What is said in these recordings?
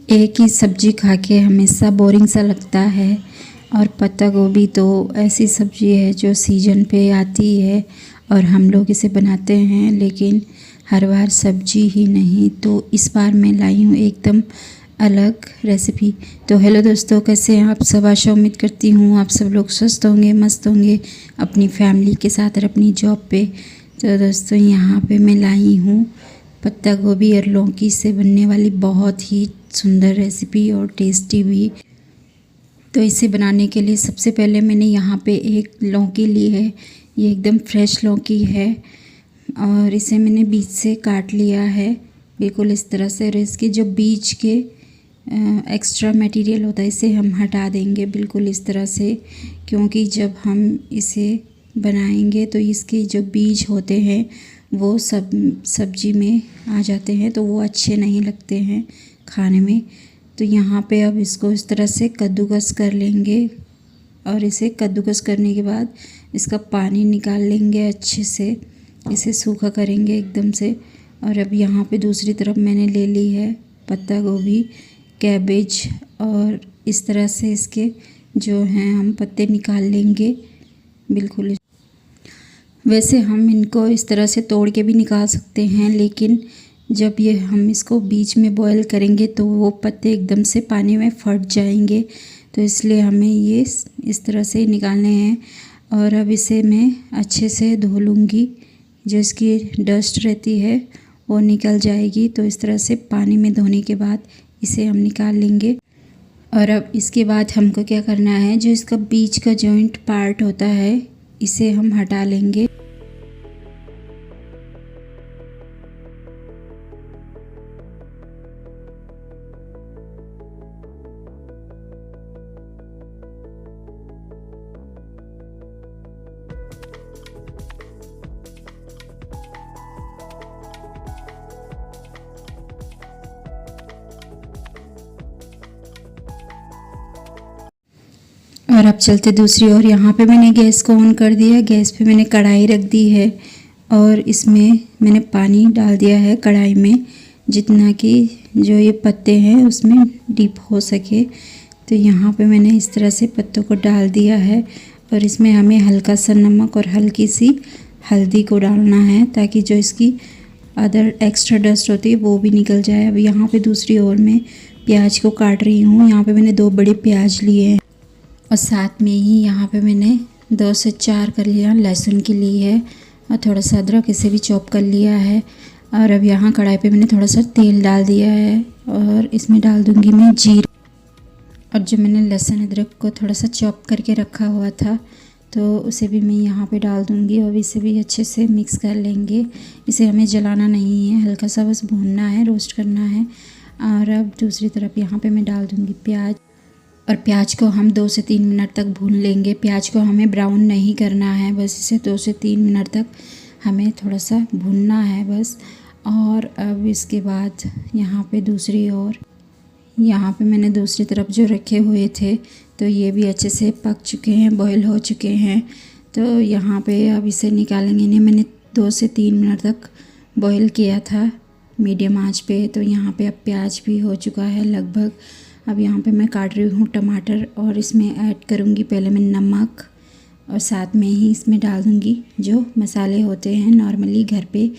एक ही सब्जी खा के हमेशा बोरिंग सा लगता है। और पत्ता गोभी तो ऐसी सब्जी है जो सीजन पे आती है और हम लोग इसे बनाते हैं, लेकिन हर बार सब्जी ही नहीं। तो इस बार मैं लाई हूँ एकदम अलग रेसिपी। तो हेलो दोस्तों, कैसे हैं आप सब? आशा उम्मीद करती हूँ आप सब लोग स्वस्थ होंगे, मस्त होंगे अपनी फैमिली के साथ और अपनी जॉब पे। तो दोस्तों यहाँ पे मैं लाई हूँ पत्ता गोभी और लौकी से बनने वाली बहुत ही सुंदर रेसिपी और टेस्टी भी। तो इसे बनाने के लिए सबसे पहले मैंने यहाँ पे एक लौकी ली है। ये एकदम फ्रेश लौकी है और इसे मैंने बीच से काट लिया है बिल्कुल इस तरह से। और इसके जो बीच के एक्स्ट्रा मटेरियल होता है इसे हम हटा देंगे बिल्कुल इस तरह से, क्योंकि जब हम इसे बनाएंगे तो इसके जो बीज होते हैं वो सब सब्जी में आ जाते हैं, तो वो अच्छे नहीं लगते हैं खाने में। तो यहाँ पे अब इसको इस तरह से कद्दूकस कर लेंगे और इसे कद्दूकस करने के बाद इसका पानी निकाल लेंगे अच्छे से, इसे सूखा करेंगे एकदम से। और अब यहाँ पे दूसरी तरफ मैंने ले ली है पत्ता गोभी, कैबेज, और इस तरह से इसके जो हैं हम पत्ते निकाल लेंगे बिल्कुल। वैसे हम इनको इस तरह से तोड़ के भी निकाल सकते हैं, लेकिन जब ये हम इसको बीच में बॉईल करेंगे तो वो पत्ते एकदम से पानी में फट जाएंगे, तो इसलिए हमें ये इस तरह से निकालने हैं। और अब इसे मैं अच्छे से धो लूँगी, जो इसकी डस्ट रहती है वो निकल जाएगी। तो इस तरह से पानी में धोने के बाद इसे हम निकाल लेंगे। और अब इसके बाद हमको क्या करना है, जो इसका बीच का जॉइंट पार्ट होता है इसे हम हटा लेंगे। और अब चलते दूसरी ओर। यहाँ पे मैंने गैस को ऑन कर दिया, गैस पे मैंने कढ़ाई रख दी है और इसमें मैंने पानी डाल दिया है कढ़ाई में, जितना कि जो ये पत्ते हैं उसमें डीप हो सके। तो यहाँ पे मैंने इस तरह से पत्तों को डाल दिया है और इसमें हमें हल्का सा नमक और हल्की सी हल्दी को डालना है, ताकि जो इसकी अदर एक्स्ट्रा डस्ट होती है वो भी निकल जाए। अब यहाँ पे दूसरी ओर मैं प्याज को काट रही हूँ। यहाँ पे मैंने 2 बड़े प्याज लिए हैं और साथ में ही यहाँ पे मैंने 2 से 4 कर लिया लहसुन की ली है और थोड़ा सा अदरक इसे भी चॉप कर लिया है। और अब यहाँ कढ़ाई पे मैंने थोड़ा सा तेल डाल दिया है और इसमें डाल दूँगी मैं जीरा। और जो मैंने लहसुन अदरक को थोड़ा सा चॉप करके रखा हुआ था तो उसे भी मैं यहाँ पे डाल दूँगी और इसे भी अच्छे से मिक्स कर लेंगे। इसे हमें जलाना नहीं है, हल्का सा बस भूनना है, रोस्ट करना है। और अब दूसरी तरफ यहाँ पे मैं डाल दूँगी प्याज, और प्याज को हम 2 से 3 मिनट तक भून लेंगे। प्याज को हमें ब्राउन नहीं करना है, बस इसे 2 से 3 मिनट तक हमें थोड़ा सा भूनना है बस। और अब इसके बाद यहाँ पे दूसरी ओर, यहाँ पे मैंने दूसरी तरफ जो रखे हुए थे तो ये भी अच्छे से पक चुके हैं, बॉईल हो चुके हैं। तो यहाँ पे अब इसे निकालेंगे। इन्हें मैंने 2 से 3 मिनट तक बॉईल किया था मीडियम आंच पे। तो यहाँ पे अब प्याज भी हो चुका है लगभग। अब यहाँ पे मैं काट रही हूँ टमाटर और इसमें ऐड करूँगी पहले मैं नमक, और साथ में ही इसमें डाल दूँगी जो मसाले होते हैं नॉर्मली घर पे,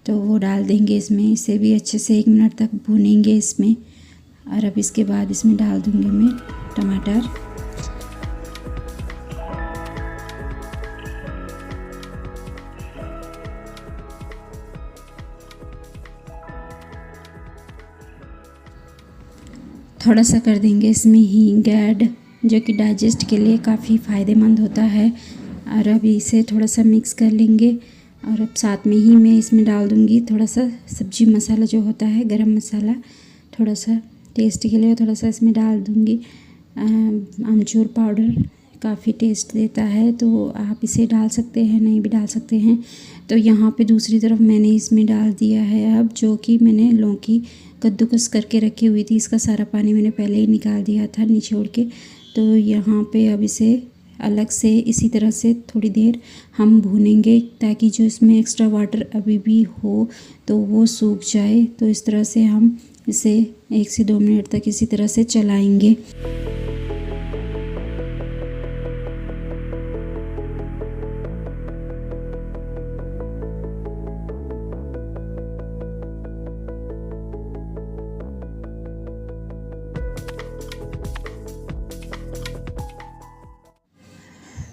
तो वो डाल देंगे इसमें। इसे भी अच्छे से 1 मिनट तक भूनेंगे इसमें। और अब इसके बाद इसमें डाल दूँगी मैं टमाटर। थोड़ा सा कर देंगे इसमें हींग ऐड, जो कि डाइजेस्ट के लिए काफ़ी फ़ायदेमंद होता है। और अब इसे थोड़ा सा मिक्स कर लेंगे। और अब साथ में ही मैं इसमें डाल दूँगी थोड़ा सा सब्जी मसाला जो होता है, गरम मसाला, थोड़ा सा टेस्ट के लिए थोड़ा सा इसमें डाल दूँगी। आमचूर पाउडर काफ़ी टेस्ट देता है, तो आप इसे डाल सकते हैं, नहीं भी डाल सकते हैं। तो यहाँ पे दूसरी तरफ मैंने इसमें डाल दिया है अब जो कि मैंने लौकी कद्दूकस करके रखी हुई थी, इसका सारा पानी मैंने पहले ही निकाल दिया था निचोड़ के। तो यहाँ पे अब इसे अलग से इसी तरह से थोड़ी देर हम भूनेंगे, ताकि जो इसमें एक्स्ट्रा वाटर अभी भी हो तो वो सूख जाए। तो इस तरह से हम इसे 1 से 2 मिनट तक इसी तरह से चलाएंगे।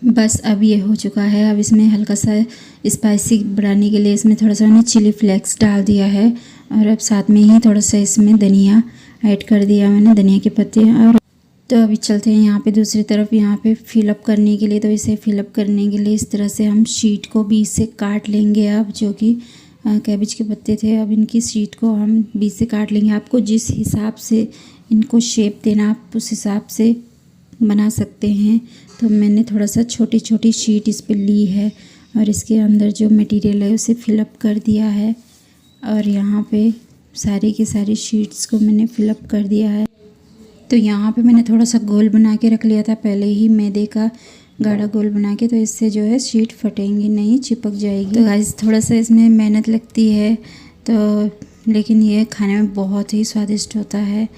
बस अब ये हो चुका है। अब इसमें हल्का सा स्पाइसी बढ़ाने के लिए इसमें थोड़ा सा मैंने चिली फ्लेक्स डाल दिया है और अब साथ में ही थोड़ा सा इसमें धनिया ऐड कर दिया मैंने, धनिया के पत्ते। और तो अभी चलते हैं यहाँ पे दूसरी तरफ, यहाँ पे फिलअप करने के लिए। तो इसे फिलअप करने के लिए इस तरह से हम शीट को बीच से काट लेंगे। अब जो कि कैबेज के पत्ते थे, अब इनकी शीट को हम बीच से काट लेंगे। आपको जिस हिसाब से इनको शेप देना आप उस हिसाब से बना सकते हैं। तो मैंने थोड़ा सा छोटी छोटी शीट इस पर ली है और इसके अंदर जो मटेरियल है उसे फिलअप कर दिया है। और यहाँ पे सारी की सारी शीट्स को मैंने फिलअप कर दिया है। तो यहाँ पे मैंने थोड़ा सा गोल बना के रख लिया था पहले ही, मैदे का गाढ़ा गोल बना के, तो इससे जो है शीट फटेंगी नहीं, चिपक जाएगी। तो गाइस थोड़ा सा इसमें मेहनत लगती है तो, लेकिन ये खाने में बहुत ही स्वादिष्ट होता है।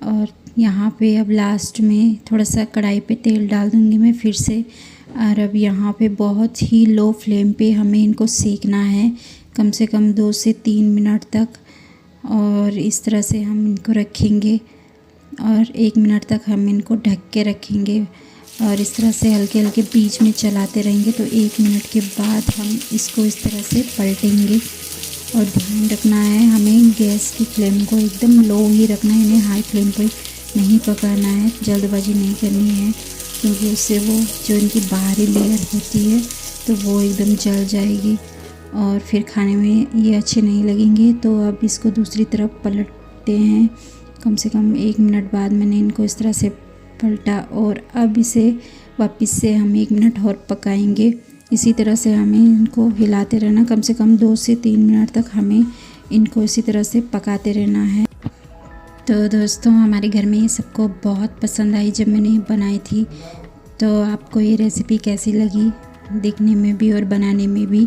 और यहाँ पे अब लास्ट में थोड़ा सा कढ़ाई पे तेल डाल दूँगी मैं फिर से। और अब यहाँ पे बहुत ही लो फ्लेम पे हमें इनको सेकना है, कम से कम 2 से 3 मिनट तक। और इस तरह से हम इनको रखेंगे और 1 मिनट तक हम इनको ढक के रखेंगे और इस तरह से हल्के हल्के बीच में चलाते रहेंगे। तो 1 मिनट के बाद हम इसको इस तरह से पलटेंगे। और ध्यान रखना है हमें गैस की फ्लेम को एकदम लो ही रखना है, इन्हें हाई फ्लेम पर नहीं पकाना है, जल्दबाजी नहीं करनी है, क्योंकि उससे वो जो इनकी बाहरी लेयर होती है तो वो एकदम जल जाएगी और फिर खाने में ये अच्छे नहीं लगेंगे। तो अब इसको दूसरी तरफ पलटते हैं। कम से कम 1 मिनट बाद मैंने इनको इस तरह से पलटा और अब इसे वापस से हम 1 मिनट और पकाएंगे। इसी तरह से हमें इनको हिलाते रहना, कम से कम 2 से 3 मिनट तक हमें इनको इसी तरह से पकाते रहना है। तो दोस्तों हमारे घर में ये सबको बहुत पसंद आई जब मैंने बनाई थी। तो आपको ये रेसिपी कैसी लगी देखने में भी और बनाने में भी,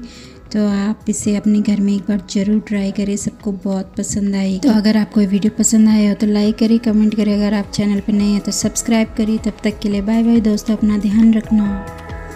तो आप इसे अपने घर में एक बार ज़रूर ट्राई करें, सबको बहुत पसंद आई। तो अगर आपको ये वीडियो पसंद आया हो तो लाइक करिए, कमेंट करिए, अगर आप चैनल पर नए हैं तो सब्सक्राइब करिए। तब तक के लिए बाय बाय दोस्तों, अपना ध्यान रखना।